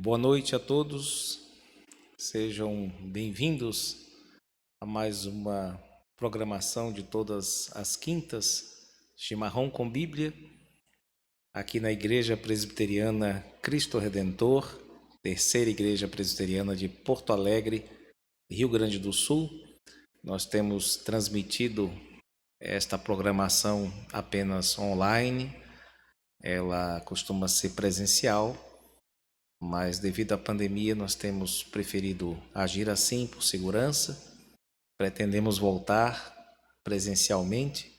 Boa noite a todos, sejam bem-vindos a mais uma programação de todas as quintas, Chimarrão com Bíblia, aqui na Igreja Presbiteriana Cristo Redentor, terceira Igreja Presbiteriana de Porto Alegre, Rio Grande do Sul. Nós temos transmitido esta programação apenas online, ela costuma ser presencial, mas devido à pandemia nós temos preferido agir assim por segurança. Pretendemos voltar presencialmente,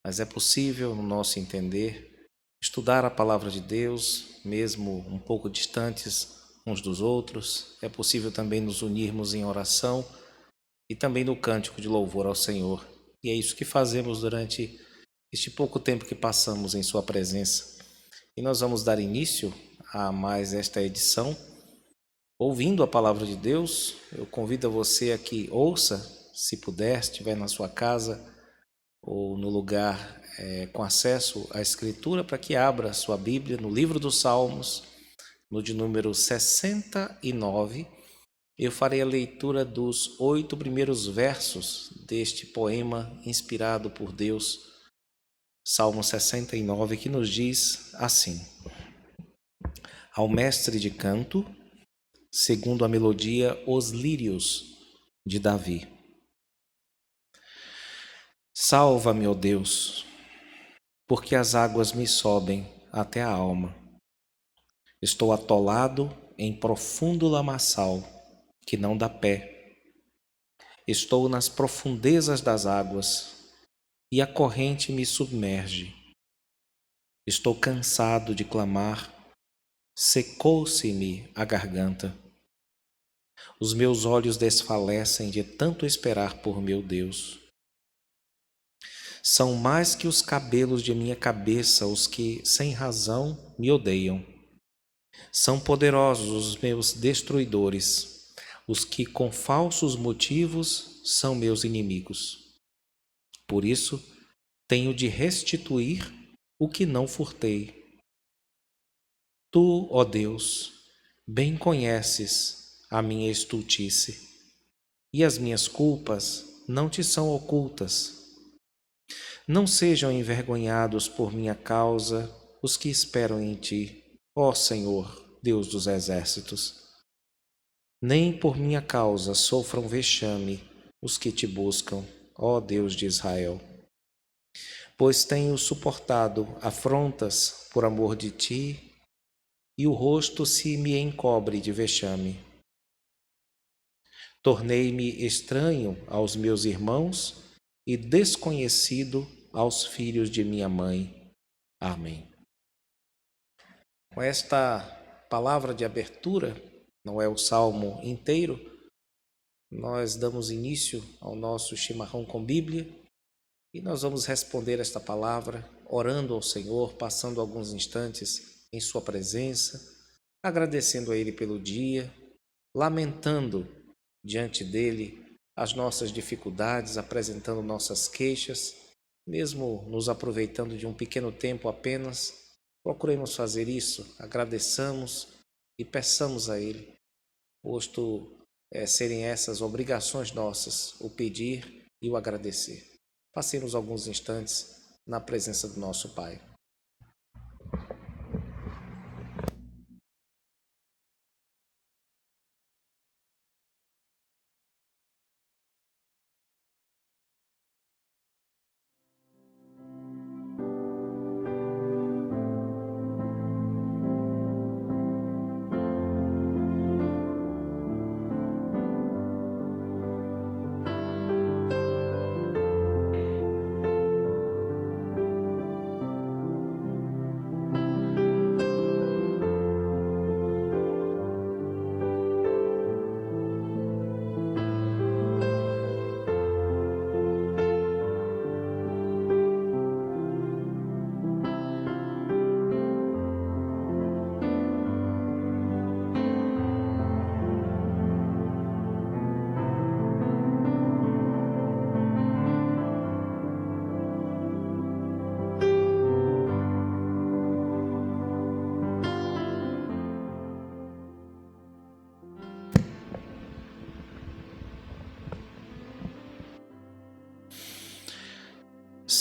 mas é possível, no nosso entender, estudar a palavra de Deus, mesmo um pouco distantes uns dos outros. É possível também nos unirmos em oração e também no cântico de louvor ao Senhor. E é isso que fazemos durante este pouco tempo que passamos em sua presença. E nós vamos dar início a mais esta edição, ouvindo a palavra de Deus. Eu convido a você a que ouça, se puder, se estiver na sua casa ou no lugar com acesso à Escritura, para que abra a sua Bíblia no livro dos Salmos, no de número 69. Eu farei a leitura dos 8 primeiros versos deste poema inspirado por Deus, Salmo 69, que nos diz assim: Ao mestre de canto, segundo a melodia Os Lírios, de Davi. Salva-me, ó Deus, porque as águas me sobem até a alma. Estou atolado em profundo lamaçal que não dá pé. Estou nas profundezas das águas e a corrente me submerge. Estou cansado de clamar, secou-se-me a garganta. Os meus olhos desfalecem de tanto esperar por meu Deus. São mais que os cabelos de minha cabeça os que, sem razão, me odeiam. São poderosos os meus destruidores, os que, com falsos motivos, são meus inimigos. Por isso, tenho de restituir o que não furtei. Tu, ó Deus, bem conheces a minha estultice, e as minhas culpas não te são ocultas. Não sejam envergonhados por minha causa os que esperam em ti, ó Senhor, Deus dos exércitos. Nem por minha causa sofram vexame os que te buscam, ó Deus de Israel. Pois tenho suportado afrontas por amor de ti, e o rosto se me encobre de vexame. Tornei-me estranho aos meus irmãos e desconhecido aos filhos de minha mãe. Amém. Com esta palavra de abertura, não é o salmo inteiro, nós damos início ao nosso chimarrão com Bíblia e nós vamos responder esta palavra orando ao Senhor, passando alguns instantes em sua presença, agradecendo a Ele pelo dia, lamentando diante dele as nossas dificuldades, apresentando nossas queixas, mesmo nos aproveitando de um pequeno tempo apenas. Procuremos fazer isso, agradeçamos e peçamos a Ele, posto serem essas obrigações nossas, o pedir e o agradecer. Passemos alguns instantes na presença do nosso Pai.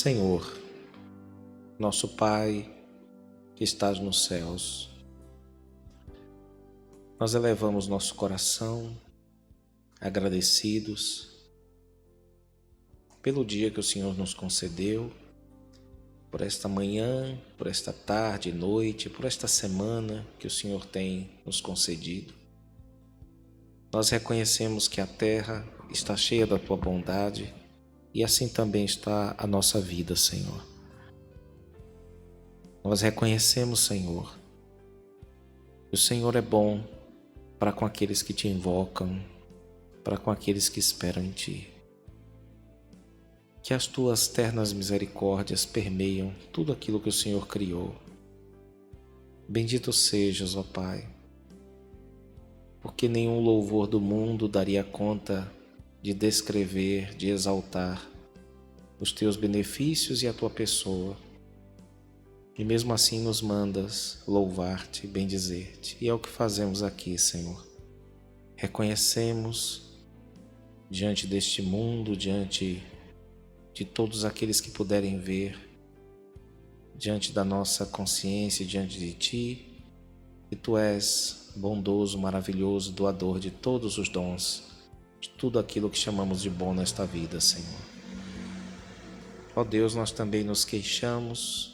Senhor, nosso Pai que estás nos céus, nós elevamos nosso coração agradecidos pelo dia que o Senhor nos concedeu, por esta manhã, por esta tarde e noite, por esta semana que o Senhor tem nos concedido. Nós reconhecemos que a terra está cheia da Tua bondade e assim também está a nossa vida, Senhor. Nós reconhecemos, Senhor, que o Senhor é bom para com aqueles que Te invocam, para com aqueles que esperam em Ti. Que as Tuas ternas misericórdias permeiam tudo aquilo que o Senhor criou. Bendito sejas, ó Pai, porque nenhum louvor do mundo daria conta de descrever, de exaltar os Teus benefícios e a Tua pessoa. E mesmo assim nos mandas louvar-Te, bendizer-Te. E é o que fazemos aqui, Senhor. Reconhecemos diante deste mundo, diante de todos aqueles que puderem ver, diante da nossa consciência, diante de Ti, que Tu és bondoso, maravilhoso, doador de todos os dons, de tudo aquilo que chamamos de bom nesta vida, Senhor. Ó Deus, nós também nos queixamos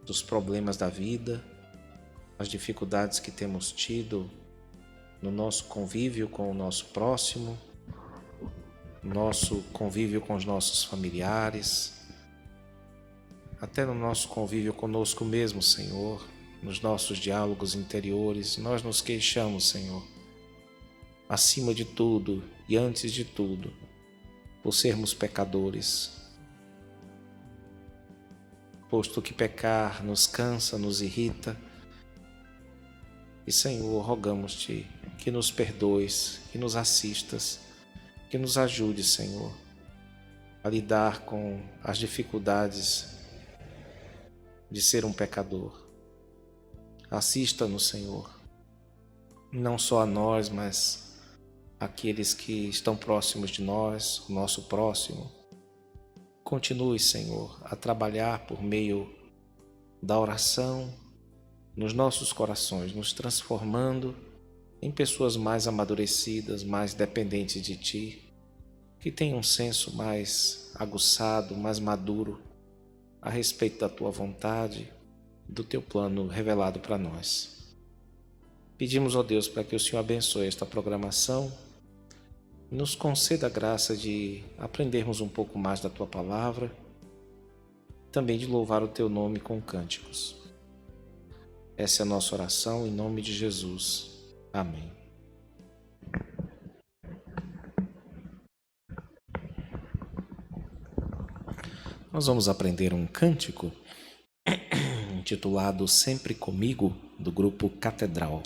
dos problemas da vida, as dificuldades que temos tido no nosso convívio com o nosso próximo, nosso convívio com os nossos familiares, até no nosso convívio conosco mesmo, Senhor, nos nossos diálogos interiores. Nós nos queixamos, Senhor, acima de tudo e antes de tudo, por sermos pecadores, posto que pecar nos cansa, nos irrita. E, Senhor, rogamos-Te que nos perdoes, que nos assistas, que nos ajude, Senhor, a lidar com as dificuldades de ser um pecador. Assista-nos, Senhor, não só a nós, mas àqueles que estão próximos de nós, o nosso próximo. Continue, Senhor, a trabalhar por meio da oração nos nossos corações, nos transformando em pessoas mais amadurecidas, mais dependentes de Ti, que tenham um senso mais aguçado, mais maduro a respeito da Tua vontade, do Teu plano revelado para nós. Pedimos, ó Deus, para que o Senhor abençoe esta programação e nos conceda a graça de aprendermos um pouco mais da Tua palavra, também de louvar o Teu nome com cânticos. Essa é a nossa oração em nome de Jesus. Amém. Nós vamos aprender um cântico intitulado Sempre Comigo, do grupo Catedral.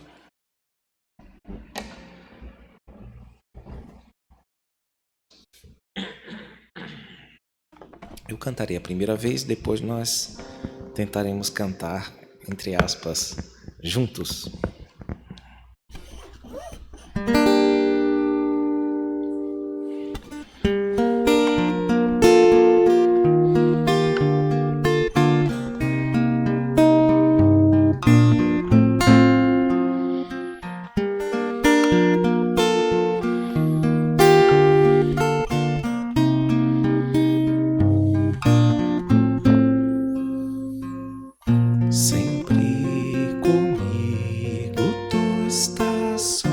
Eu cantarei a primeira vez, depois nós tentaremos cantar, entre aspas, juntos. Sempre comigo Tu estás, ó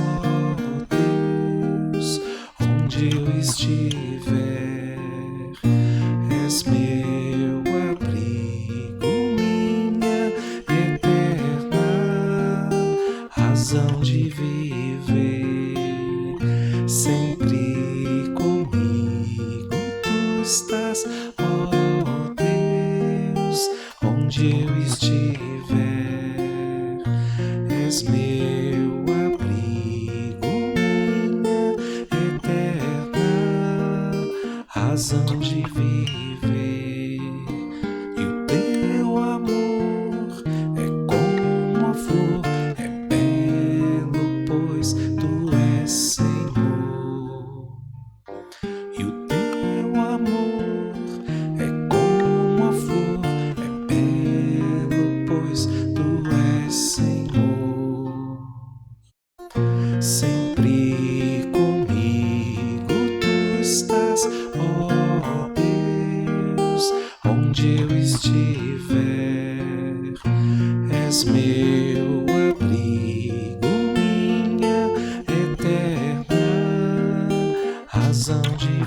Deus, onde eu estiver, és meu abrigo, minha eterna razão de viver. Sempre comigo Tu estás, ó Deus, onde eu estiver, és meu abrigo, minha eterna razão de viver. E o Teu amor é como a flor, é belo, pois Tu és Senhor. E o Teu amor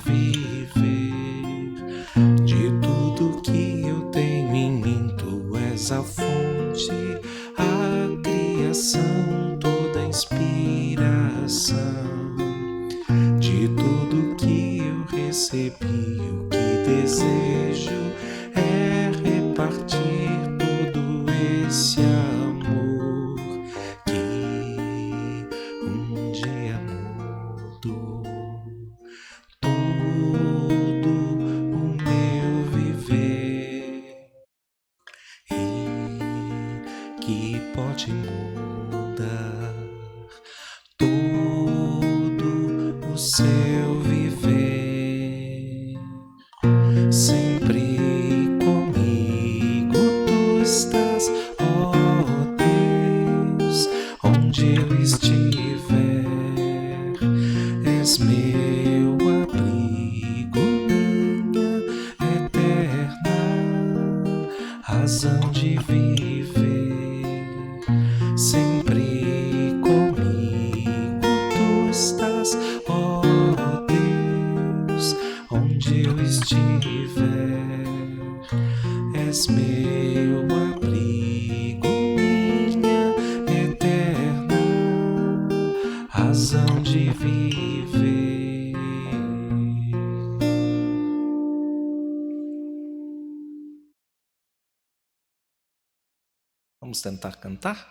viver. De tudo que eu tenho em mim, tu és a fonte, a criação, toda inspiração. De tudo que eu recebi, o que desejo é repartir todo esse amor que um dia mudou todo o meu viver e que pode mudar todo o seu viver. Sempre comigo tu estás, ó Deus, onde eu estiver. És meu abrigo, minha eterna razão de viver. Sempre comigo tu estás, ó Deus, onde eu estiver. És meu abrigo, minha eterna razão de viver. Vamos tentar cantar?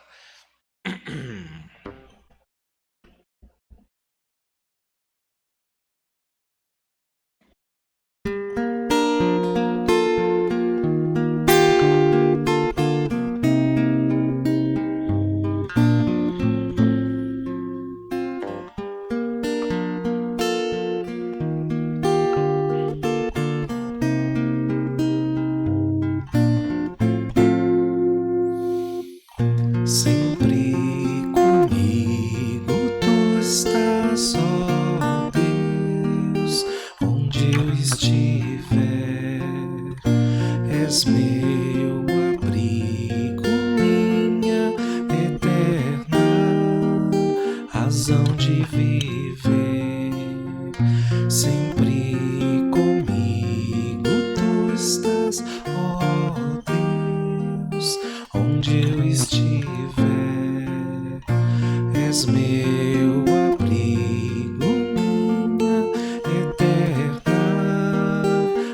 Sempre comigo tu estás, ó Deus, onde eu estiver. És meu abrigo, minha eterna razão de viver. Sempre comigo tu estás, ó Deus, onde eu estiver. És meu abrigo, minha eterna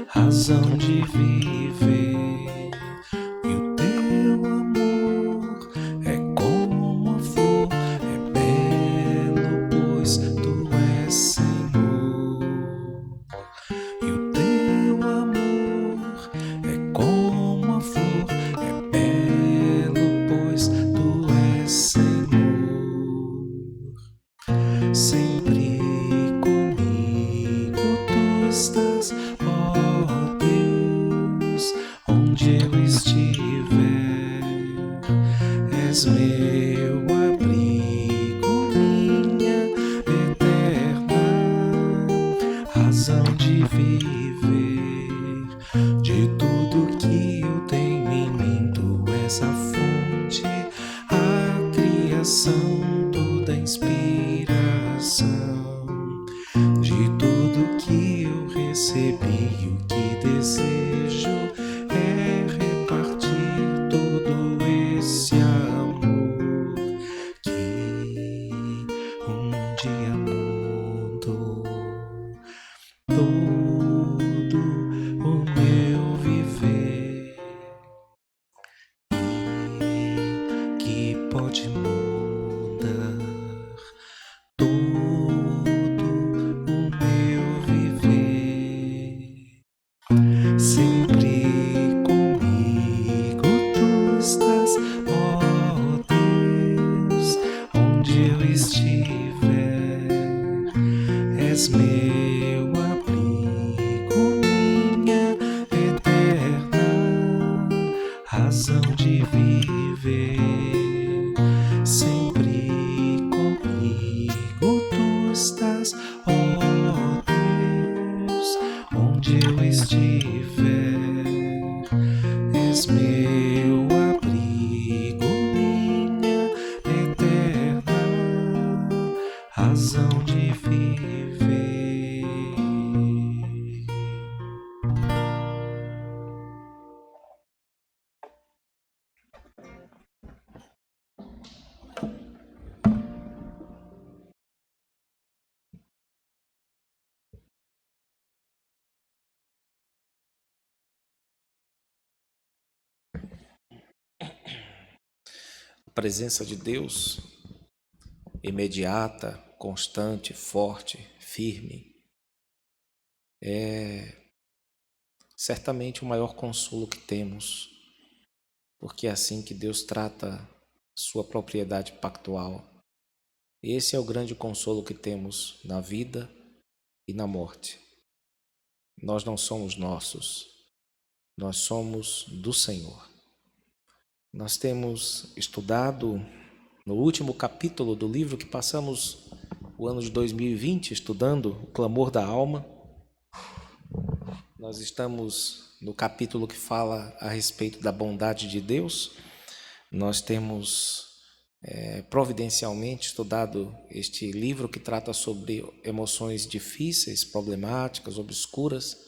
razão de viver. E o teu amor é como a flor, é belo, pois tu és Senhor. E o teu amor é como a flor, é belo, pois tu és Senhor. Sempre comigo tu estás, ó Deus, onde eu estiver. És meu abrigo, minha eterna razão de viver. De tudo que eu tenho em mim, tu és a fonte, a criação, toda inspiração. De tudo que eu recebi, o que desejo é repartir todo esse amor que um dia mudou todo o meu viver e que pode mudar todo o meu viver. Sempre comigo tu estás, ó Deus, onde eu estiver. És meu abrigo, minha eterna razão de viver. Sempre comigo tu estás, ó Deus, onde eu estiver. És meu abrigo, minha eterna razão de viver. presença de Deus, imediata, constante, forte, firme, é certamente o maior consolo que temos, porque é assim que Deus trata sua propriedade pactual. Esse é o grande consolo que temos na vida e na morte. Nós não somos nossos, nós somos do Senhor. Nós temos estudado no último capítulo do livro que passamos o ano de 2020 estudando, o clamor da alma. Nós estamos no capítulo que fala a respeito da bondade de Deus. Nós temos providencialmente estudado este livro que trata sobre emoções difíceis, problemáticas, obscuras,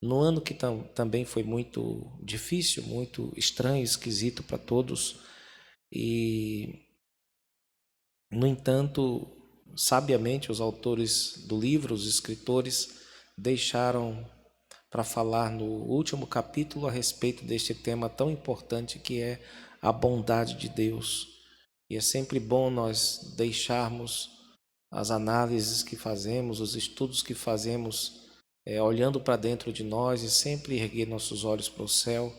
no ano que também foi muito difícil, muito estranho, esquisito para todos. E, no entanto, sabiamente os autores do livro, os escritores, deixaram para falar no último capítulo a respeito deste tema tão importante que é a bondade de Deus. E é sempre bom nós deixarmos as análises que fazemos, os estudos que fazemos, olhando para dentro de nós e sempre erguer nossos olhos para o céu,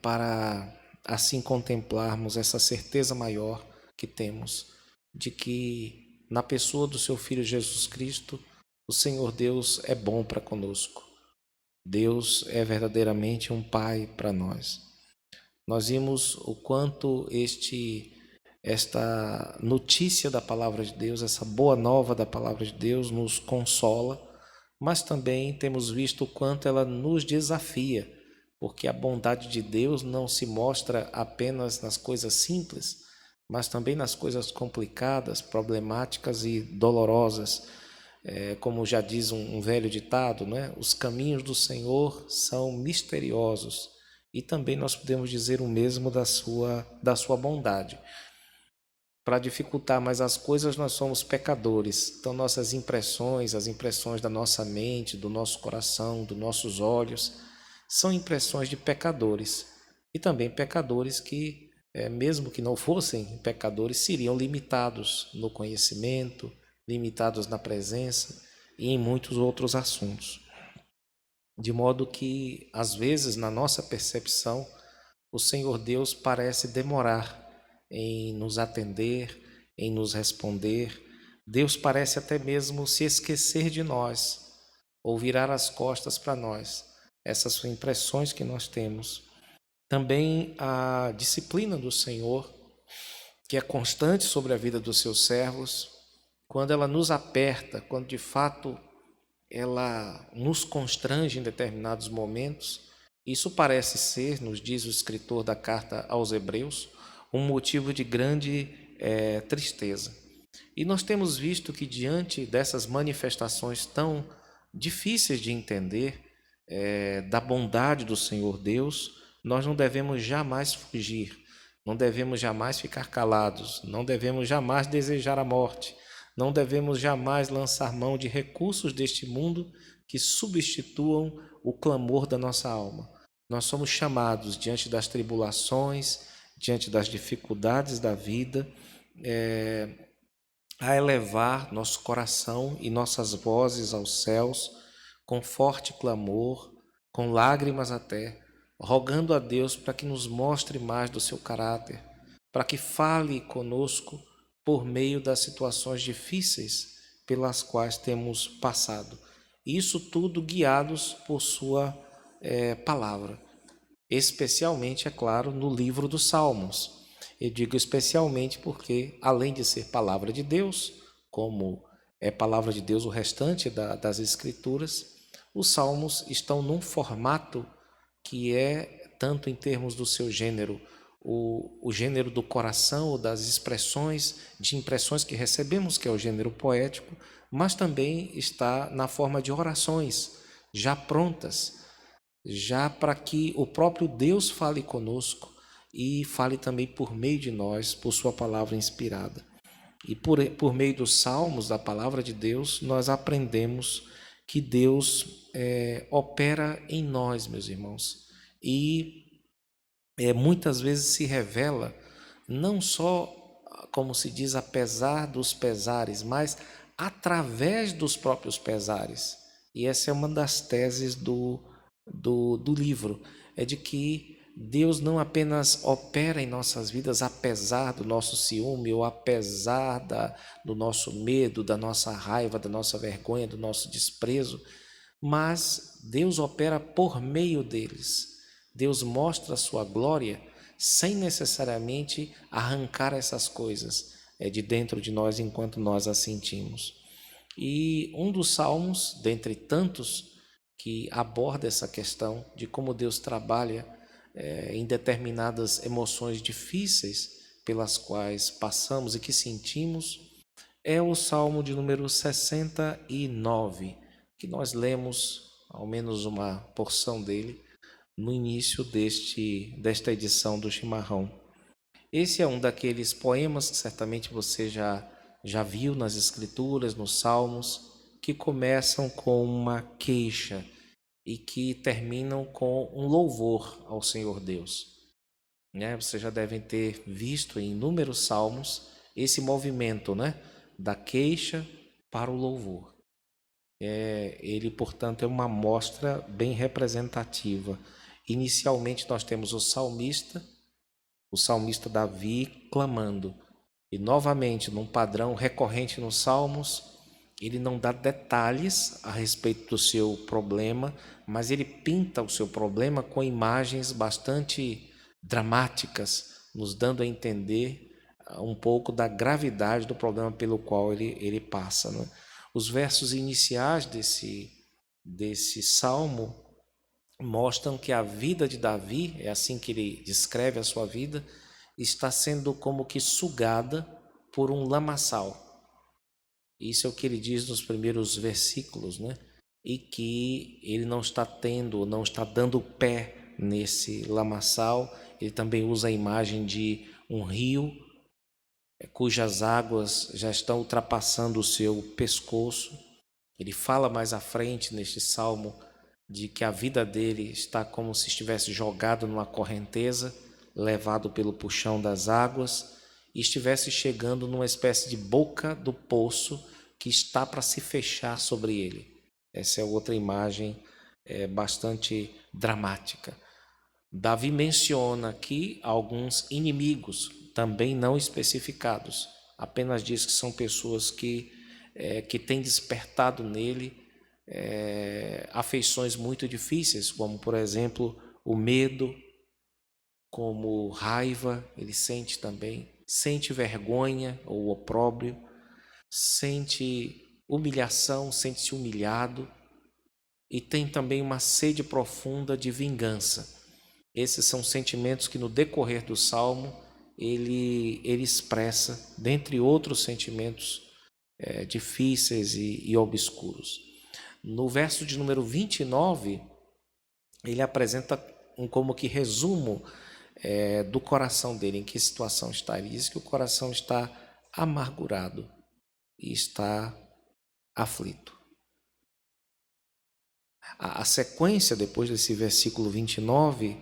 para assim contemplarmos essa certeza maior que temos de que na pessoa do seu Filho Jesus Cristo, o Senhor Deus é bom para conosco. Deus é verdadeiramente um Pai para nós. Nós vimos o quanto esta notícia da palavra de Deus, essa boa nova da palavra de Deus nos consola, mas também temos visto o quanto ela nos desafia, porque a bondade de Deus não se mostra apenas nas coisas simples, mas também nas coisas complicadas, problemáticas e dolorosas. Como já diz um velho ditado, né? Os caminhos do Senhor são misteriosos. E também nós podemos dizer o mesmo da sua bondade. Para dificultar mais as coisas, nós somos pecadores. Então, nossas impressões, as impressões da nossa mente, do nosso coração, dos nossos olhos, são impressões de pecadores. E também pecadores que, mesmo que não fossem pecadores, seriam limitados no conhecimento, limitados na presença e em muitos outros assuntos. De modo que, às vezes, na nossa percepção, o Senhor Deus parece demorar em nos atender, em nos responder. Deus parece até mesmo se esquecer de nós ou virar as costas para nós. Essas são impressões que nós temos. Também a disciplina do Senhor, que é constante sobre a vida dos seus servos, quando ela nos aperta, quando de fato ela nos constrange em determinados momentos, isso parece ser, nos diz o escritor da carta aos Hebreus, um motivo de grande tristeza. E nós temos visto que diante dessas manifestações tão difíceis de entender, da bondade do Senhor Deus, nós não devemos jamais fugir, não devemos jamais ficar calados, não devemos jamais desejar a morte, não devemos jamais lançar mão de recursos deste mundo que substituam o clamor da nossa alma. Nós somos chamados diante das tribulações, diante das dificuldades da vida, a elevar nosso coração e nossas vozes aos céus com forte clamor, com lágrimas até, rogando a Deus para que nos mostre mais do seu caráter, para que fale conosco por meio das situações difíceis pelas quais temos passado. Isso tudo guiados por sua palavra, especialmente, é claro, no livro dos Salmos. Eu digo especialmente porque, além de ser palavra de Deus, como é palavra de Deus o restante das Escrituras, os Salmos estão num formato que é, tanto em termos do seu gênero, o gênero do coração, ou das expressões, de impressões que recebemos, que é o gênero poético, mas também está na forma de orações, já prontas, já para que o próprio Deus fale conosco e fale também por meio de nós, por sua palavra inspirada. E por meio dos salmos, da palavra de Deus, nós aprendemos que Deus opera em nós, meus irmãos, e muitas vezes se revela não só, como se diz, apesar dos pesares, mas através dos próprios pesares. E essa é uma das teses do livro, é de que Deus não apenas opera em nossas vidas apesar do nosso ciúme ou apesar do nosso medo, da nossa raiva, da nossa vergonha, do nosso desprezo, mas Deus opera por meio deles. Deus mostra a sua glória sem necessariamente arrancar essas coisas de dentro de nós enquanto nós as sentimos. E um dos salmos, dentre tantos, que aborda essa questão de como Deus trabalha em determinadas emoções difíceis pelas quais passamos e que sentimos, é o Salmo de número 69, que nós lemos ao menos uma porção dele no início desta edição do Chimarrão. Esse é um daqueles poemas que certamente você já viu nas Escrituras, nos Salmos, que começam com uma queixa e que terminam com um louvor ao Senhor Deus. Vocês já devem ter visto em inúmeros salmos esse movimento, da queixa para o louvor. Ele, portanto, é uma amostra bem representativa. Inicialmente nós temos o salmista Davi clamando. E novamente, num padrão recorrente nos salmos, ele não dá detalhes a respeito do seu problema, mas ele pinta o seu problema com imagens bastante dramáticas, nos dando a entender um pouco da gravidade do problema pelo qual ele passa. Os versos iniciais desse salmo mostram que a vida de Davi, é assim que ele descreve a sua vida, está sendo como que sugada por um lamaçal. Isso é o que ele diz nos primeiros versículos, E que ele não está dando pé nesse lamaçal. Ele também usa a imagem de um rio cujas águas já estão ultrapassando o seu pescoço. Ele fala mais à frente neste salmo de que a vida dele está como se estivesse jogado numa correnteza, levado pelo puxão das águas, e estivesse chegando numa espécie de boca do poço que está para se fechar sobre ele. Essa é outra imagem bastante dramática. Davi menciona aqui alguns inimigos, também não especificados, apenas diz que são pessoas que têm despertado nele afeições muito difíceis, como, por exemplo, o medo, como raiva, ele sente também, sente vergonha ou opróbrio, sente humilhação, sente-se humilhado e tem também uma sede profunda de vingança. Esses são sentimentos que no decorrer do Salmo ele expressa, dentre outros sentimentos difíceis e obscuros. No verso de número 29, ele apresenta como que resumo do coração dele, em que situação está. Ele diz que o coração está amargurado e está aflito. A sequência, depois desse versículo 29,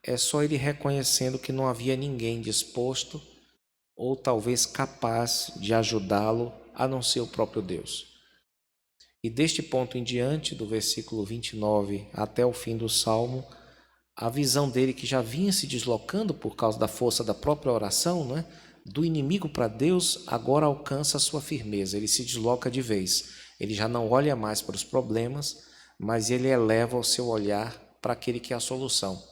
é só ele reconhecendo que não havia ninguém disposto ou talvez capaz de ajudá-lo, a não ser o próprio Deus. E deste ponto em diante, do versículo 29 até o fim do Salmo, a visão dele, que já vinha se deslocando por causa da força da própria oração, do inimigo para Deus, agora alcança a sua firmeza, ele se desloca de vez. Ele já não olha mais para os problemas, mas ele eleva o seu olhar para aquele que é a solução.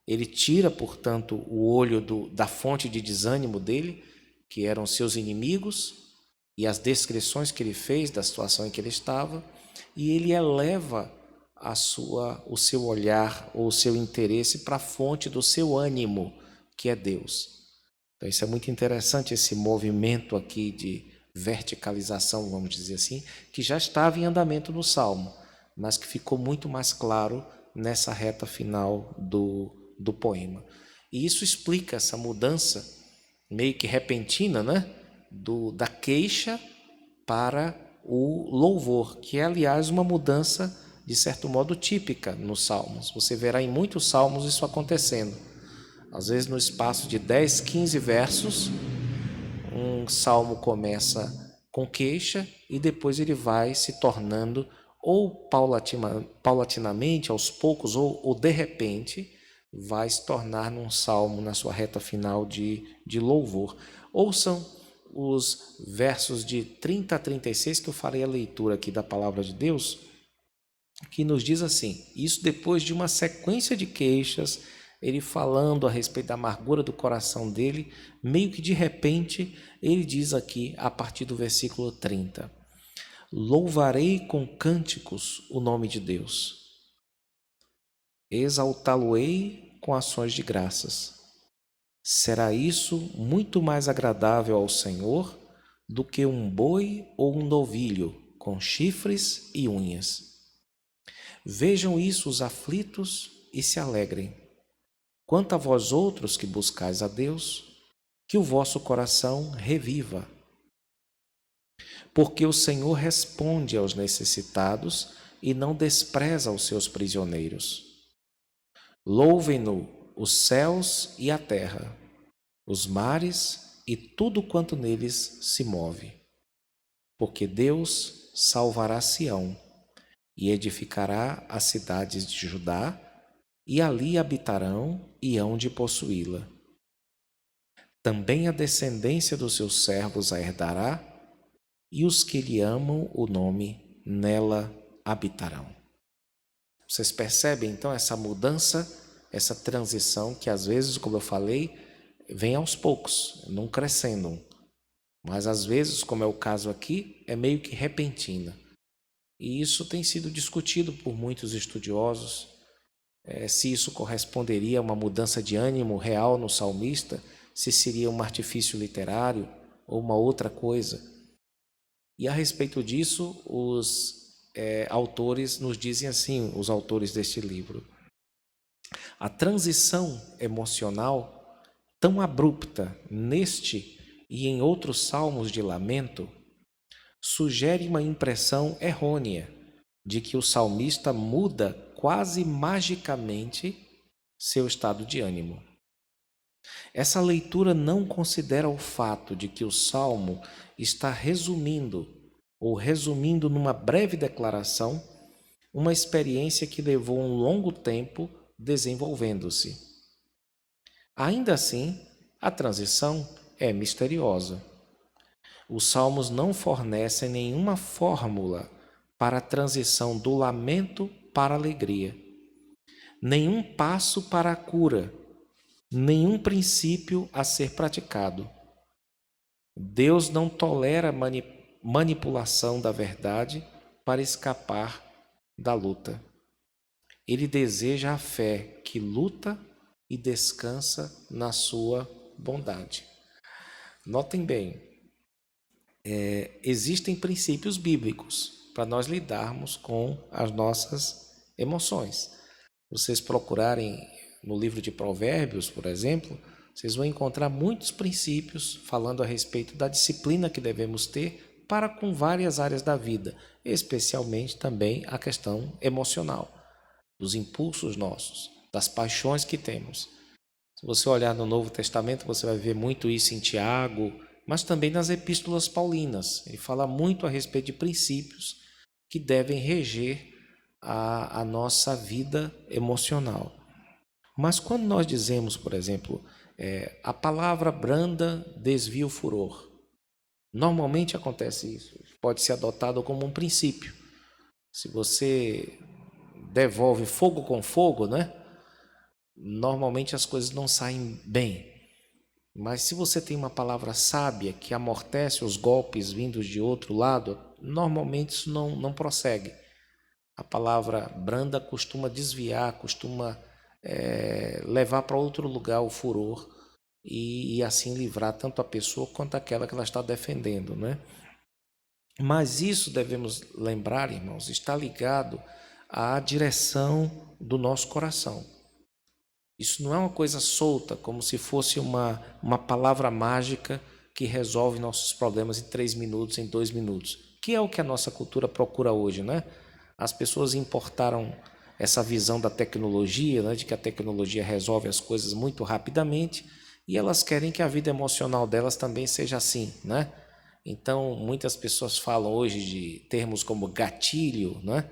Ele tira, portanto, o olho da fonte de desânimo dele, que eram seus inimigos, e as descrições que ele fez da situação em que ele estava, e ele eleva o seu olhar ou o seu interesse para a fonte do seu ânimo, que é Deus. Então isso é muito interessante, esse movimento aqui de verticalização, vamos dizer assim, que já estava em andamento no Salmo, mas que ficou muito mais claro nessa reta final do poema. E isso explica essa mudança meio que repentina, da queixa para o louvor, que é, aliás, uma mudança, de certo modo, típica nos Salmos. Você verá em muitos Salmos isso acontecendo. Às vezes, no espaço de 10, 15 versos, um salmo começa com queixa e depois ele vai se tornando, ou paulatinamente, aos poucos, ou de repente, vai se tornar num salmo na sua reta final de louvor. Ouçam os versos de 30 a 36, que eu farei a leitura aqui da palavra de Deus, que nos diz assim, isso depois de uma sequência de queixas, ele falando a respeito da amargura do coração dele, meio que de repente, ele diz aqui, a partir do versículo 30, louvarei com cânticos o nome de Deus, exaltá-lo-ei com ações de graças. Será isso muito mais agradável ao Senhor do que um boi ou um novilho com chifres e unhas. Vejam isso os aflitos e se alegrem. Quanto a vós outros que buscais a Deus, que o vosso coração reviva. Porque o Senhor responde aos necessitados e não despreza os seus prisioneiros. Louvem-no os céus e a terra, os mares e tudo quanto neles se move. Porque Deus salvará Sião e edificará as cidades de Judá, e ali habitarão e hão de possuí-la. Também a descendência dos seus servos a herdará, e os que lhe amam o nome nela habitarão. Vocês percebem então essa mudança, essa transição que às vezes, como eu falei, vem aos poucos, não crescendo, mas às vezes, como é o caso aqui, é meio que repentina. E isso tem sido discutido por muitos estudiosos, se isso corresponderia a uma mudança de ânimo real no salmista, se seria um artifício literário ou uma outra coisa. E a respeito disso, os autores nos dizem assim, os autores deste livro, a transição emocional tão abrupta neste e em outros salmos de lamento sugere uma impressão errônea de que o salmista muda quase magicamente seu estado de ânimo. Essa leitura não considera o fato de que o salmo está resumindo numa breve declaração uma experiência que levou um longo tempo desenvolvendo-se. Ainda assim, a transição é misteriosa. Os salmos não fornecem nenhuma fórmula para a transição do lamento para a alegria, nenhum passo para a cura, nenhum princípio a ser praticado. Deus não tolera manipulação da verdade para escapar da luta. Ele deseja a fé que luta e descansa na sua bondade. Notem bem, existem princípios bíblicos para nós lidarmos com as nossas emoções. Vocês procurarem no livro de Provérbios, por exemplo, vocês vão encontrar muitos princípios falando a respeito da disciplina que devemos ter para com várias áreas da vida, especialmente também a questão emocional, dos impulsos nossos, das paixões que temos. Se você olhar no Novo Testamento, você vai ver muito isso em Tiago, mas também nas epístolas paulinas. Ele fala muito a respeito de princípios que devem reger a nossa vida emocional. Mas quando nós dizemos, por exemplo, a palavra branda desvia o furor, normalmente acontece isso, pode ser adotado como um princípio. Se você devolve fogo com fogo, né? Normalmente as coisas não saem bem. Mas se você tem uma palavra sábia que amortece os golpes vindos de outro lado, normalmente isso não prossegue. A palavra branda costuma desviar, costuma levar para outro lugar o furor e assim livrar tanto a pessoa quanto aquela que ela está defendendo, né? Mas isso devemos lembrar, irmãos, está ligado à direção do nosso coração. Isso não é uma coisa solta, como se fosse uma palavra mágica que resolve nossos problemas em 3 minutos, em 2 minutos, que é o que a nossa cultura procura hoje, né? As pessoas importaram essa visão da tecnologia, né, de que a tecnologia resolve as coisas muito rapidamente, e elas querem que a vida emocional delas também seja assim, né? Então, muitas pessoas falam hoje de termos como gatilho, né?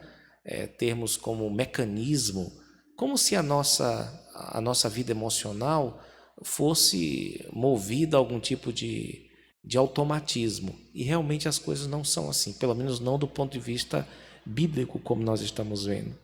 Termos como mecanismo, como se a nossa vida emocional fosse movida a algum tipo de automatismo. E realmente as coisas não são assim, pelo menos não do ponto de vista bíblico, como nós estamos vendo.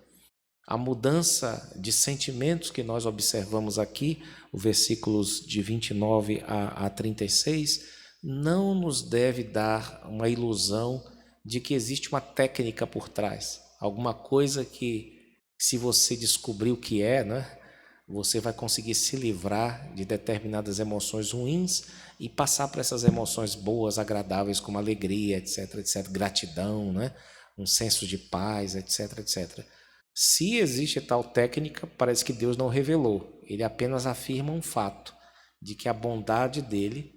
A mudança de sentimentos que nós observamos aqui, os versículos de 29 a 36, não nos deve dar uma ilusão de que existe uma técnica por trás, alguma coisa que, se você descobrir o que é, né, você vai conseguir se livrar de determinadas emoções ruins e passar para essas emoções boas, agradáveis, como alegria, etc, etc, gratidão, né, um senso de paz, etc, etc. Se existe tal técnica, parece que Deus não revelou. Ele apenas afirma um fato, de que a bondade dele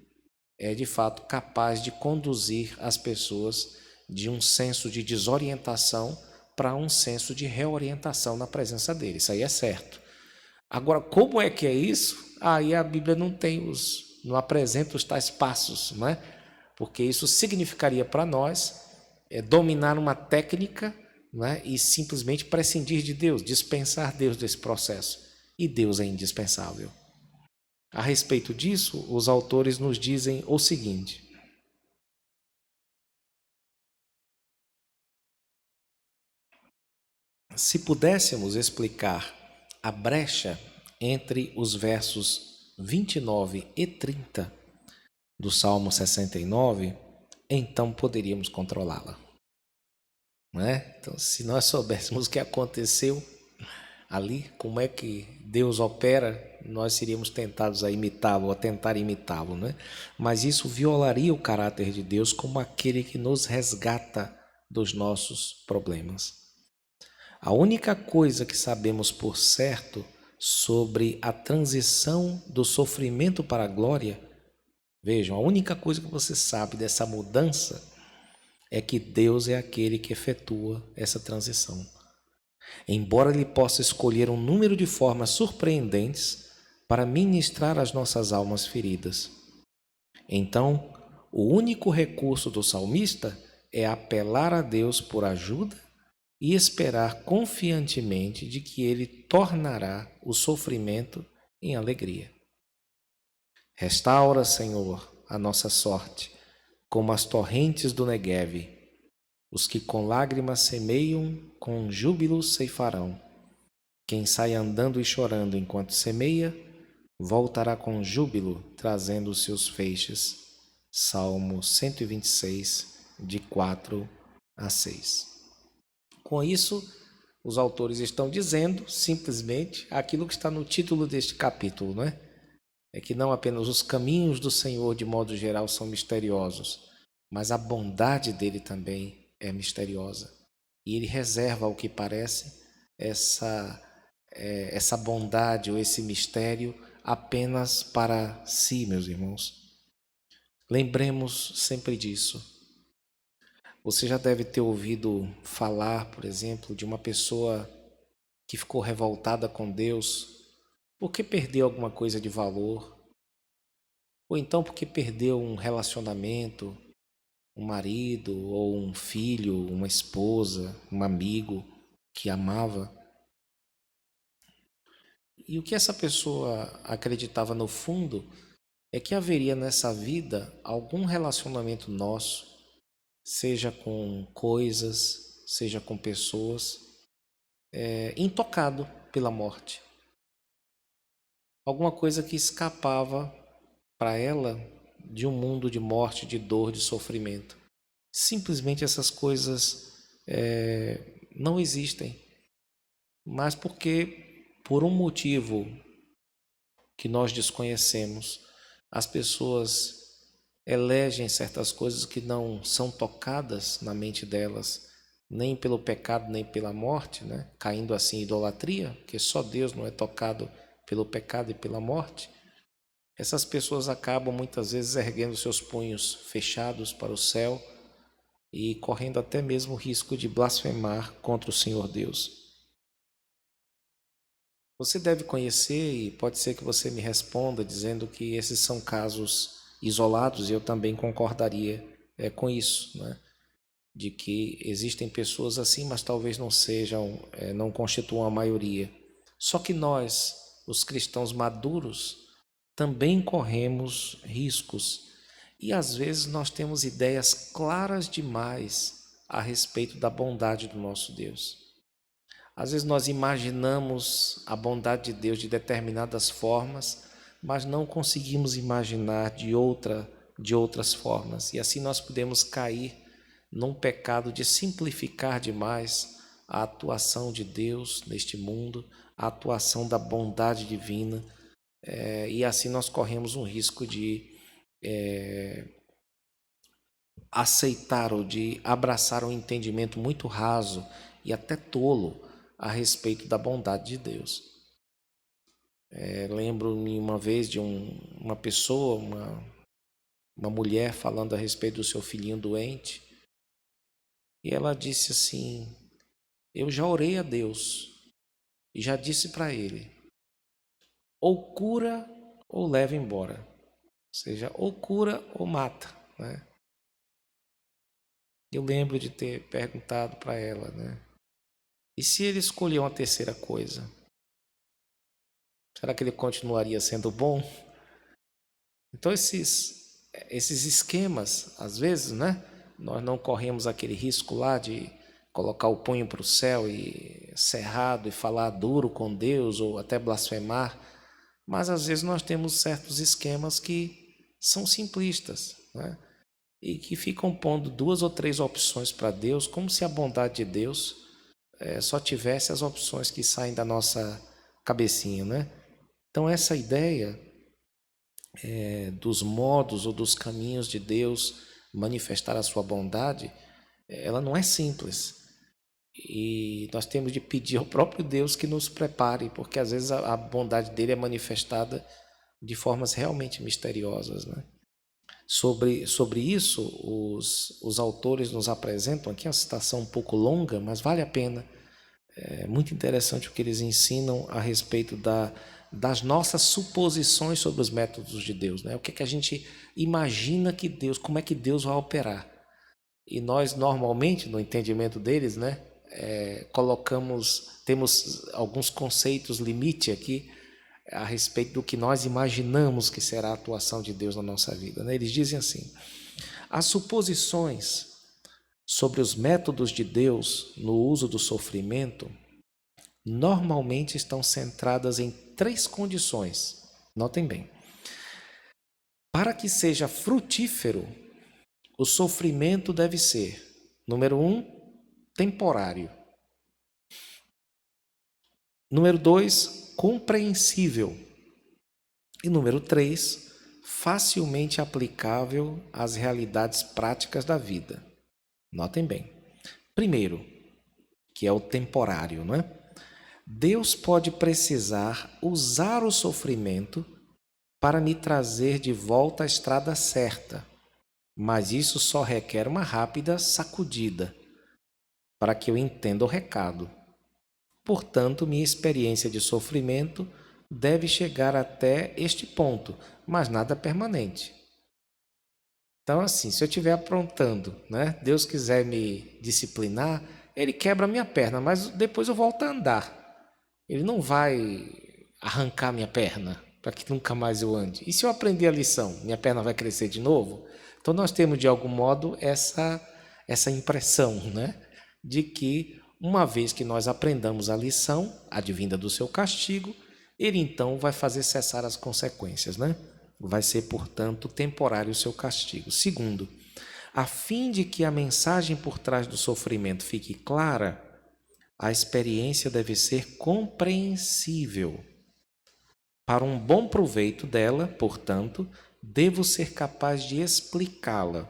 é de fato capaz de conduzir as pessoas de um senso de desorientação para um senso de reorientação na presença dele. Isso aí é certo. Agora, como é que é isso? Aí a Bíblia não apresenta os tais passos, não é? Porque isso significaria para nós dominar uma técnica, né, e simplesmente prescindir de Deus, dispensar Deus desse processo. E Deus é indispensável. A respeito disso, os autores nos dizem o seguinte: se pudéssemos explicar a brecha entre os versos 29 e 30 do Salmo 69, então poderíamos controlá-la. Não é? Então, se nós soubéssemos o que aconteceu ali, como é que Deus opera, nós seríamos tentados a imitá-lo, ou a tentar imitá-lo, né? Mas isso violaria o caráter de Deus como aquele que nos resgata dos nossos problemas. A única coisa que sabemos por certo sobre a transição do sofrimento para a glória, vejam, a única coisa que você sabe dessa mudança é que Deus é aquele que efetua essa transição. Embora Ele possa escolher um número de formas surpreendentes para ministrar às nossas almas feridas. Então, o único recurso do salmista é apelar a Deus por ajuda e esperar confiantemente de que Ele tornará o sofrimento em alegria. Restaura, Senhor, a nossa sorte, como as torrentes do Negueve. Os que com lágrimas semeiam, com júbilo ceifarão. Quem sai andando e chorando enquanto semeia, voltará com júbilo, trazendo os seus feixes. Salmo 126, de 4 a 6. Com isso, os autores estão dizendo simplesmente aquilo que está no título deste capítulo, não é? É que não apenas os caminhos do Senhor, de modo geral, são misteriosos, mas a bondade dele também é misteriosa. E ele reserva, ao que parece, essa bondade ou esse mistério apenas para si, meus irmãos. Lembremos sempre disso. Você já deve ter ouvido falar, por exemplo, de uma pessoa que ficou revoltada com Deus porque perdeu alguma coisa de valor, ou então porque perdeu um relacionamento, um marido ou um filho, uma esposa, um amigo que amava. E o que essa pessoa acreditava no fundo é que haveria nessa vida algum relacionamento nosso, seja com coisas, seja com pessoas, intocado pela morte. Alguma coisa que escapava para ela de um mundo de morte, de dor, de sofrimento. Simplesmente essas coisas não existem, mas porque, por um motivo que nós desconhecemos, as pessoas elegem certas coisas que não são tocadas na mente delas, nem pelo pecado, nem pela morte, né? Caindo assim em idolatria, porque só Deus não é tocado pelo pecado e pela morte. Essas pessoas acabam muitas vezes erguendo seus punhos fechados para o céu e correndo até mesmo o risco de blasfemar contra o Senhor Deus. Você deve conhecer, e pode ser que você me responda dizendo que esses são casos isolados, e eu também concordaria com isso, né? De que existem pessoas assim, mas talvez não sejam, não constituam a maioria. Só que nós, os cristãos maduros, também corremos riscos e às vezes nós temos ideias claras demais a respeito da bondade do nosso Deus. Às vezes nós imaginamos a bondade de Deus de determinadas formas, mas não conseguimos imaginar de outras formas. E assim nós podemos cair num pecado de simplificar demais a atuação de Deus neste mundo, a atuação da bondade divina, e assim nós corremos um risco de aceitar ou de abraçar um entendimento muito raso e até tolo a respeito da bondade de Deus. Lembro-me uma vez de uma pessoa, uma mulher falando a respeito do seu filhinho doente, e ela disse assim: eu já orei a Deus e já disse para ele, ou cura ou leva embora, ou seja, ou cura ou mata, né? Eu lembro de ter perguntado para ela, né? E se ele escolher uma terceira coisa, será que ele continuaria sendo bom? Então esses esquemas, às vezes, né? Nós não corremos aquele risco lá de colocar o punho para o céu e cerrado e falar duro com Deus ou até blasfemar, mas às vezes nós temos certos esquemas que são simplistas, né? E que ficam pondo 2 ou 3 opções para Deus, como se a bondade de Deus só tivesse as opções que saem da nossa cabecinha, né? Então essa ideia dos modos ou dos caminhos de Deus manifestar a sua bondade, ela não é simples. E nós temos de pedir ao próprio Deus que nos prepare, porque às vezes a bondade dele é manifestada de formas realmente misteriosas, né? Sobre isso, os autores nos apresentam aqui uma citação um pouco longa, mas vale a pena. É muito interessante o que eles ensinam a respeito das nossas suposições sobre os métodos de Deus, né? O que é que a gente imagina que Deus, como é que Deus vai operar. E nós normalmente, no entendimento deles, né, temos alguns conceitos limite aqui a respeito do que nós imaginamos que será a atuação de Deus na nossa vida, né? Eles dizem assim: as suposições sobre os métodos de Deus no uso do sofrimento normalmente estão centradas em 3 condições. Notem bem. Para que seja frutífero, o sofrimento deve ser, número 1, temporário. Número 2, compreensível. E número 3, facilmente aplicável às realidades práticas da vida. Notem bem. Primeiro, que é o temporário, não é? Deus pode precisar usar o sofrimento para me trazer de volta à estrada certa, mas isso só requer uma rápida sacudida para que eu entenda o recado. Portanto, minha experiência de sofrimento deve chegar até este ponto, mas nada permanente. Então, assim, se eu estiver aprontando, né, Deus quiser me disciplinar, Ele quebra a minha perna, mas depois eu volto a andar. Ele não vai arrancar minha perna para que nunca mais eu ande. E se eu aprender a lição, minha perna vai crescer de novo? Então nós temos de algum modo essa impressão, né, de que uma vez que nós aprendamos a lição, advinda do seu castigo, ele então vai fazer cessar as consequências, né? Vai ser, portanto, temporário o seu castigo. Segundo, a fim de que a mensagem por trás do sofrimento fique clara, a experiência deve ser compreensível. Para um bom proveito dela, portanto, devo ser capaz de explicá-la.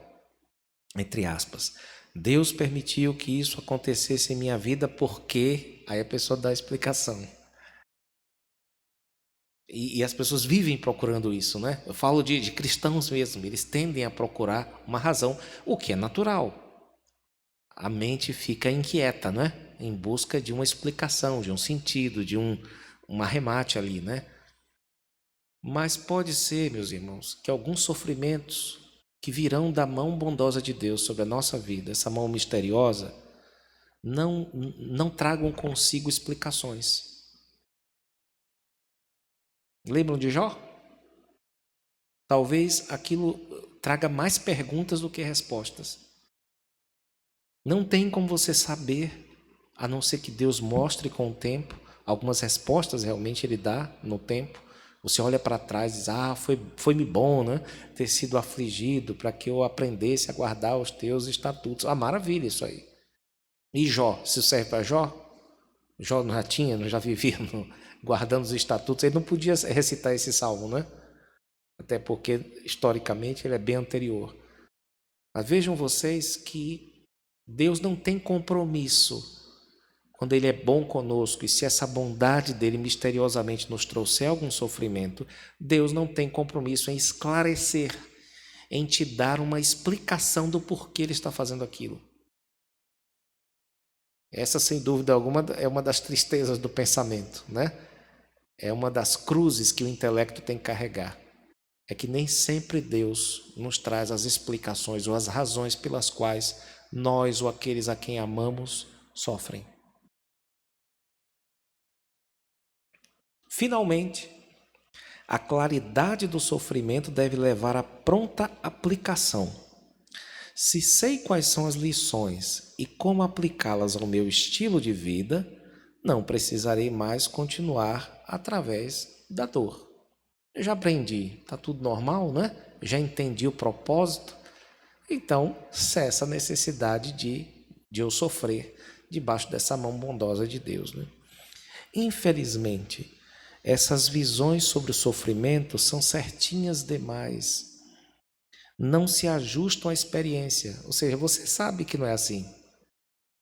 Entre aspas, Deus permitiu que isso acontecesse em minha vida porque... Aí a pessoa dá a explicação. E as pessoas vivem procurando isso, né? Eu falo de cristãos mesmo, eles tendem a procurar uma razão, o que é natural. A mente fica inquieta, não é? Em busca de uma explicação, de um sentido, de um arremate ali, né? Mas pode ser, meus irmãos, que alguns sofrimentos que virão da mão bondosa de Deus sobre a nossa vida, essa mão misteriosa, não tragam consigo explicações. Lembram de Jó? Talvez aquilo traga mais perguntas do que respostas. Não tem como você saber, a não ser que Deus mostre com o tempo. Algumas respostas realmente Ele dá no tempo. Você olha para trás e diz, foi-me bom, né? Ter sido afligido para que eu aprendesse a guardar os teus estatutos. Maravilha isso aí. E Jó, se serve para Jó? Jó não já vivia guardando os estatutos. Ele não podia recitar esse salmo, né? Até porque, historicamente, ele é bem anterior. Mas vejam vocês que Deus não tem compromisso quando Ele é bom conosco, e se essa bondade dEle misteriosamente nos trouxer algum sofrimento, Deus não tem compromisso em esclarecer, em te dar uma explicação do porquê Ele está fazendo aquilo. Essa, sem dúvida alguma, é uma das tristezas do pensamento, né? É uma das cruzes que o intelecto tem que carregar. É que nem sempre Deus nos traz as explicações ou as razões pelas quais nós ou aqueles a quem amamos sofrem. Finalmente, a claridade do sofrimento deve levar à pronta aplicação. Se sei quais são as lições e como aplicá-las ao meu estilo de vida, não precisarei mais continuar através da dor. Eu já aprendi, está tudo normal, né? Já entendi o propósito, então cessa a necessidade de eu sofrer debaixo dessa mão bondosa de Deus, né? Infelizmente, essas visões sobre o sofrimento são certinhas demais. Não se ajustam à experiência. Ou seja, você sabe que não é assim.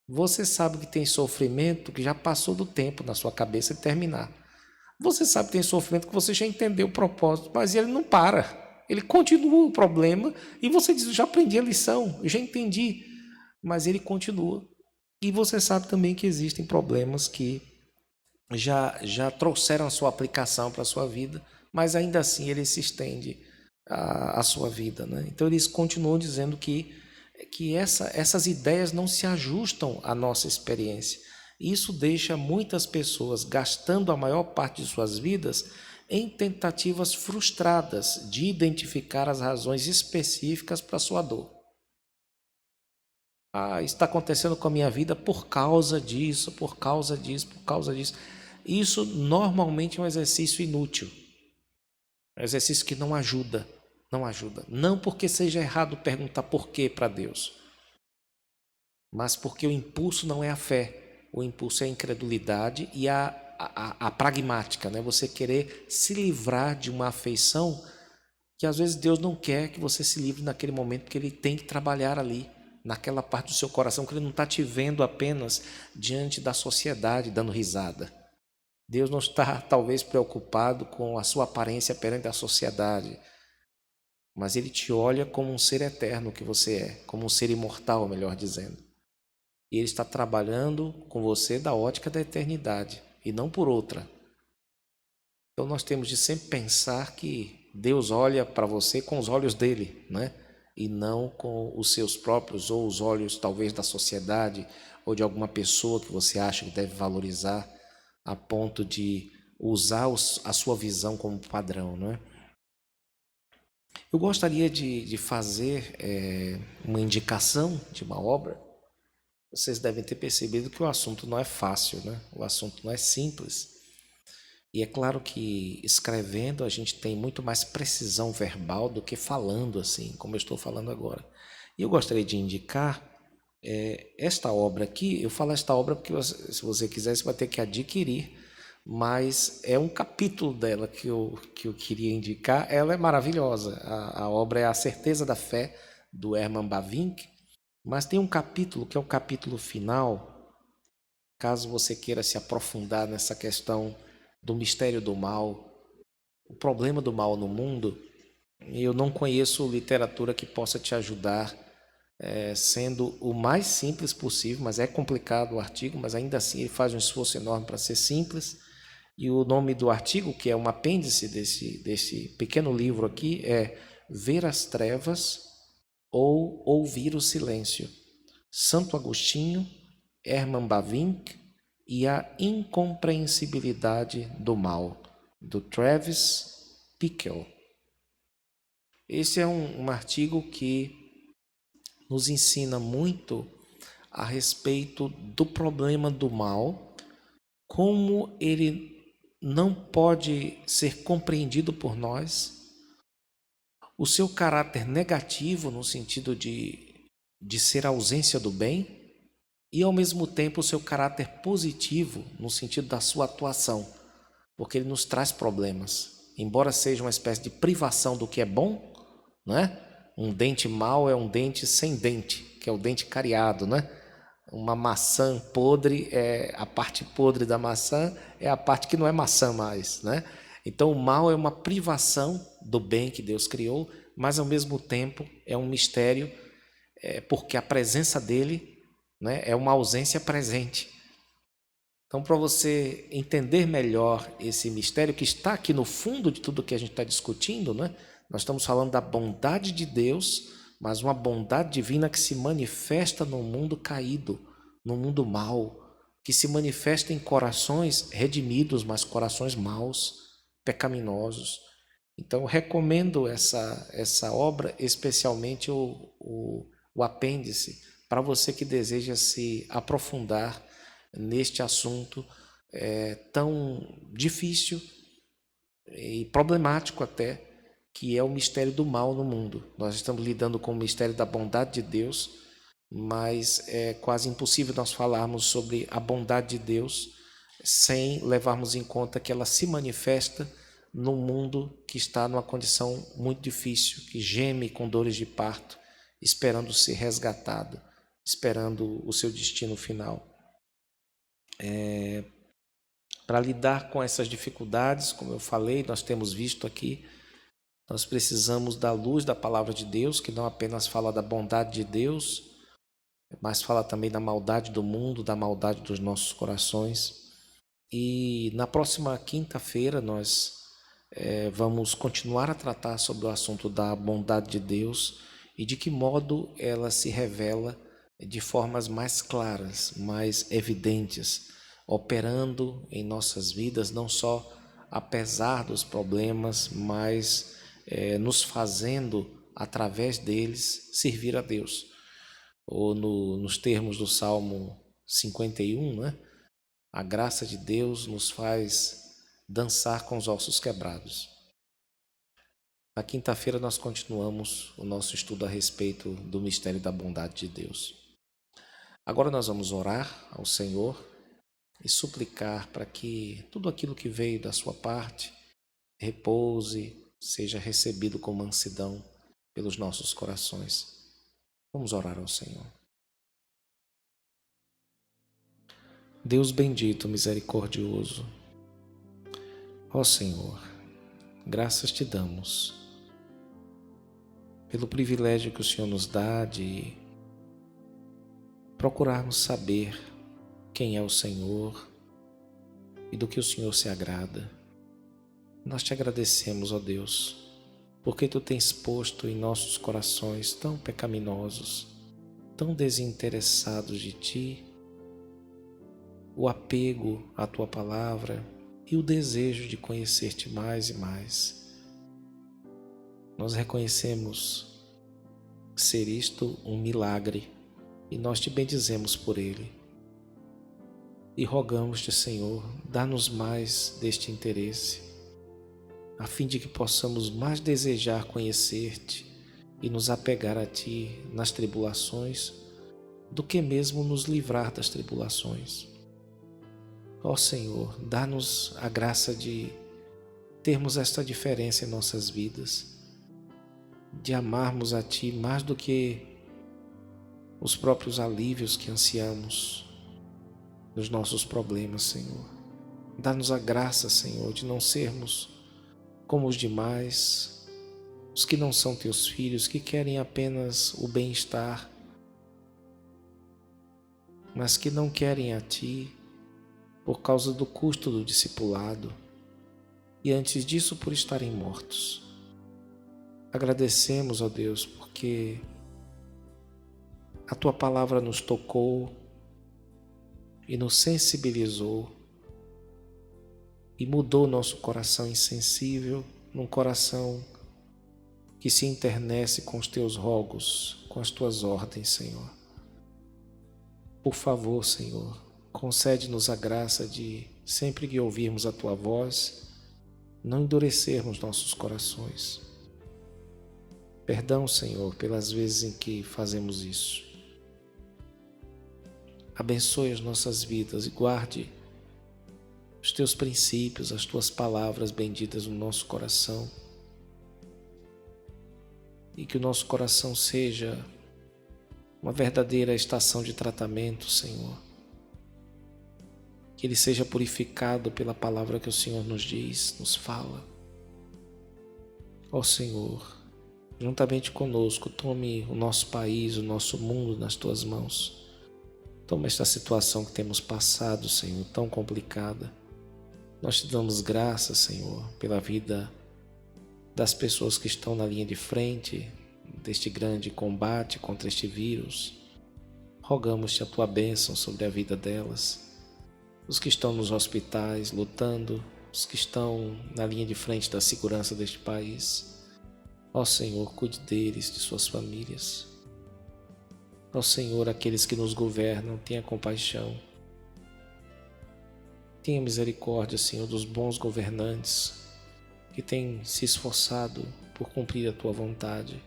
Você sabe que tem sofrimento que já passou do tempo na sua cabeça de terminar. Você sabe que tem sofrimento que você já entendeu o propósito, mas ele não para. Ele continua o problema e você diz, eu já aprendi a lição, eu já entendi. Mas ele continua. E você sabe também que existem problemas que já trouxeram a sua aplicação para a sua vida, mas ainda assim ele se estende à sua vida, né? Então eles continuam dizendo que essas ideias não se ajustam à nossa experiência. Isso deixa muitas pessoas gastando a maior parte de suas vidas em tentativas frustradas de identificar as razões específicas para a sua dor. Isso está acontecendo com a minha vida por causa disso, por causa disso, por causa disso. Isso normalmente é um exercício inútil. É um exercício que não ajuda. Não ajuda. Não porque seja errado perguntar por quê para Deus, mas porque o impulso não é a fé. O impulso é a incredulidade e a pragmática, né? Você querer se livrar de uma afeição que às vezes Deus não quer que você se livre naquele momento, porque Ele tem que trabalhar ali, naquela parte do seu coração, que Ele não está te vendo apenas diante da sociedade dando risada. Deus não está talvez preocupado com a sua aparência perante a sociedade, mas Ele te olha como um ser eterno que você é, como um ser imortal, melhor dizendo. E Ele está trabalhando com você da ótica da eternidade e não por outra. Então nós temos de sempre pensar que Deus olha para você com os olhos dele, né? E não com os seus próprios ou os olhos talvez da sociedade ou de alguma pessoa que você acha que deve valorizar a ponto de usar a sua visão como padrão, não é? Eu gostaria de fazer uma indicação de uma obra. Vocês devem ter percebido que o assunto não é fácil, né? O assunto não é simples. E é claro que escrevendo a gente tem muito mais precisão verbal do que falando assim, como eu estou falando agora. E eu gostaria de indicar esta obra aqui. Eu falo esta obra porque se você quiser você vai ter que adquirir, mas é um capítulo dela que eu queria indicar. Ela é maravilhosa. A obra é A Certeza da Fé, do Herman Bavinck, mas tem um capítulo que é o capítulo final, caso você queira se aprofundar nessa questão do mistério do mal, o problema do mal no mundo. Eu não conheço literatura que possa te ajudar, sendo o mais simples possível, mas é complicado o artigo, mas ainda assim ele faz um esforço enorme para ser simples E o nome do artigo, que é um apêndice desse pequeno livro aqui, é Ver as Trevas ou Ouvir o Silêncio. Santo Agostinho, Hermann Bavinck e a Incompreensibilidade do Mal, do Travis Fickle. Esse é um artigo que nos ensina muito a respeito do problema do mal, como ele não pode ser compreendido por nós, o seu caráter negativo no sentido de ser a ausência do bem, e ao mesmo tempo o seu caráter positivo no sentido da sua atuação, porque ele nos traz problemas. Embora seja uma espécie de privação do que é bom, né? Um dente mau é um dente sem dente, que é o dente cariado, né? Uma maçã podre, a parte podre da maçã é a parte que não é maçã mais, né? Então o mal é uma privação do bem que Deus criou, mas ao mesmo tempo é um mistério, porque a presença dele, né, é uma ausência presente. Então, para você entender melhor esse mistério que está aqui no fundo de tudo que a gente está discutindo, né? Nós estamos falando da bondade de Deus, mas uma bondade divina que se manifesta no mundo caído, no mundo mau, que se manifesta em corações redimidos, mas corações maus, pecaminosos. Então, recomendo essa obra, especialmente o apêndice, para você que deseja se aprofundar neste assunto tão difícil e problemático até, que é o mistério do mal no mundo. Nós estamos lidando com o mistério da bondade de Deus, mas é quase impossível nós falarmos sobre a bondade de Deus sem levarmos em conta que ela se manifesta num mundo que está numa condição muito difícil, que geme com dores de parto, esperando ser resgatado, esperando o seu destino final. Para lidar com essas dificuldades, como eu falei, nós temos visto aqui, nós precisamos da luz da palavra de Deus, que não apenas fala da bondade de Deus, mas fala também da maldade do mundo, da maldade dos nossos corações. E na próxima quinta-feira nós vamos continuar a tratar sobre o assunto da bondade de Deus e de que modo ela se revela de formas mais claras, mais evidentes, operando em nossas vidas, não só apesar dos problemas, mas nos fazendo, através deles, servir a Deus. Ou nos termos do Salmo 51, né? A graça de Deus nos faz dançar com os ossos quebrados. Na quinta-feira nós continuamos o nosso estudo a respeito do mistério da bondade de Deus. Agora nós vamos orar ao Senhor e suplicar para que tudo aquilo que veio da sua parte repouse, seja recebido com mansidão pelos nossos corações. Vamos orar ao Senhor. Deus bendito, misericordioso, ó Senhor, graças te damos pelo privilégio que o Senhor nos dá de procurarmos saber quem é o Senhor e do que o Senhor se agrada. Nós te agradecemos, ó Deus, porque tu tens posto em nossos corações tão pecaminosos, tão desinteressados de ti, o apego à tua palavra e o desejo de conhecer-te mais e mais. Nós reconhecemos ser isto um milagre e nós te bendizemos por ele. E rogamos-te, Senhor, dá-nos mais deste interesse, a fim de que possamos mais desejar conhecer-te e nos apegar a ti nas tribulações, do que mesmo nos livrar das tribulações. Ó Senhor, dá-nos a graça de termos esta diferença em nossas vidas, de amarmos a ti mais do que os próprios alívios que ansiamos nos nossos problemas, Senhor. Dá-nos a graça, Senhor, de não sermos como os demais, os que não são teus filhos, que querem apenas o bem-estar, mas que não querem a ti, por causa do custo do discipulado e antes disso por estarem mortos. Agradecemos, ó Deus, porque a Tua palavra nos tocou e nos sensibilizou e mudou nosso coração insensível num coração que se internece com os Teus rogos, com as Tuas ordens, Senhor. Por favor, Senhor, concede-nos a graça de, sempre que ouvirmos a Tua voz, não endurecermos nossos corações. Perdão, Senhor, pelas vezes em que fazemos isso. Abençoe as nossas vidas e guarde os Teus princípios, as Tuas palavras benditas no nosso coração. E que o nosso coração seja uma verdadeira estação de tratamento, Senhor. Que ele seja purificado pela palavra que o Senhor nos diz, nos fala. Ó Senhor, juntamente conosco, tome o nosso país, o nosso mundo nas Tuas mãos. Toma esta situação que temos passado, Senhor, tão complicada. Nós Te damos graças, Senhor, pela vida das pessoas que estão na linha de frente deste grande combate contra este vírus. Rogamos-Te a Tua bênção sobre a vida delas. Os que estão nos hospitais lutando, os que estão na linha de frente da segurança deste país. Ó Senhor, cuide deles, de suas famílias. Ó Senhor, aqueles que nos governam, tenha compaixão. Tenha misericórdia, Senhor, dos bons governantes que têm se esforçado por cumprir a Tua vontade.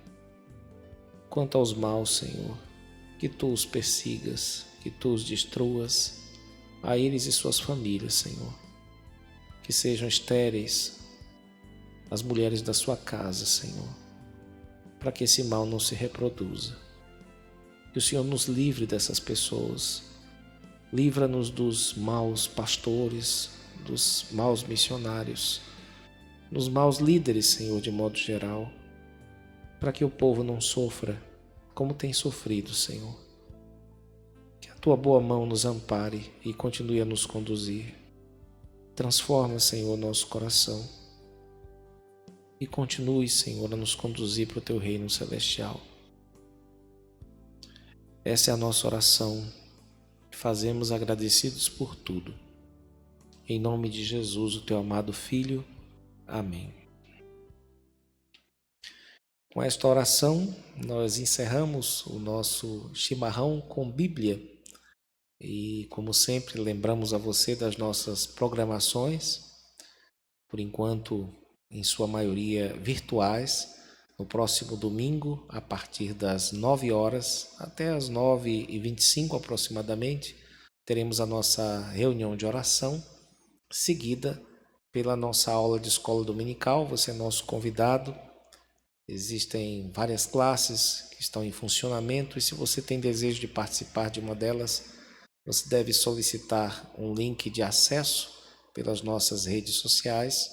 Quanto aos maus, Senhor, que Tu os persigas, que Tu os destruas, a eles e suas famílias, Senhor. Que sejam estéreis as mulheres da sua casa, Senhor, para que esse mal não se reproduza. Que o Senhor nos livre dessas pessoas. Livra-nos dos maus pastores, dos maus missionários, dos maus líderes, Senhor, de modo geral, para que o povo não sofra como tem sofrido, Senhor. Que a Tua boa mão nos ampare e continue a nos conduzir. Transforma, Senhor, nosso coração e continue, Senhor, a nos conduzir para o Teu reino celestial. Essa é a nossa oração. Fazemos agradecidos por tudo. Em nome de Jesus, o Teu amado Filho. Amém. Com esta oração, nós encerramos o nosso chimarrão com Bíblia. E, como sempre, lembramos a você das nossas programações, por enquanto, em sua maioria virtuais. No próximo domingo, a partir das 9 horas até as 9h25 aproximadamente, teremos a nossa reunião de oração, seguida pela nossa aula de escola dominical. Você é nosso convidado. Existem várias classes que estão em funcionamento e se você tem desejo de participar de uma delas, você deve solicitar um link de acesso pelas nossas redes sociais.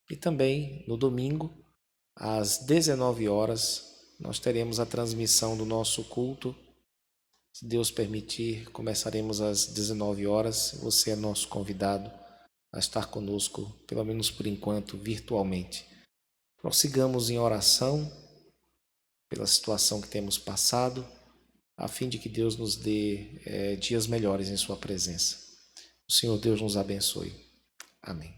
E também no domingo, às 19 horas, nós teremos a transmissão do nosso culto. Se Deus permitir, começaremos às 19 horas. Você é nosso convidado a estar conosco, pelo menos por enquanto, virtualmente. Prossigamos em oração pela situação que temos passado, a fim de que Deus nos dê dias melhores em sua presença. O Senhor Deus nos abençoe. Amém.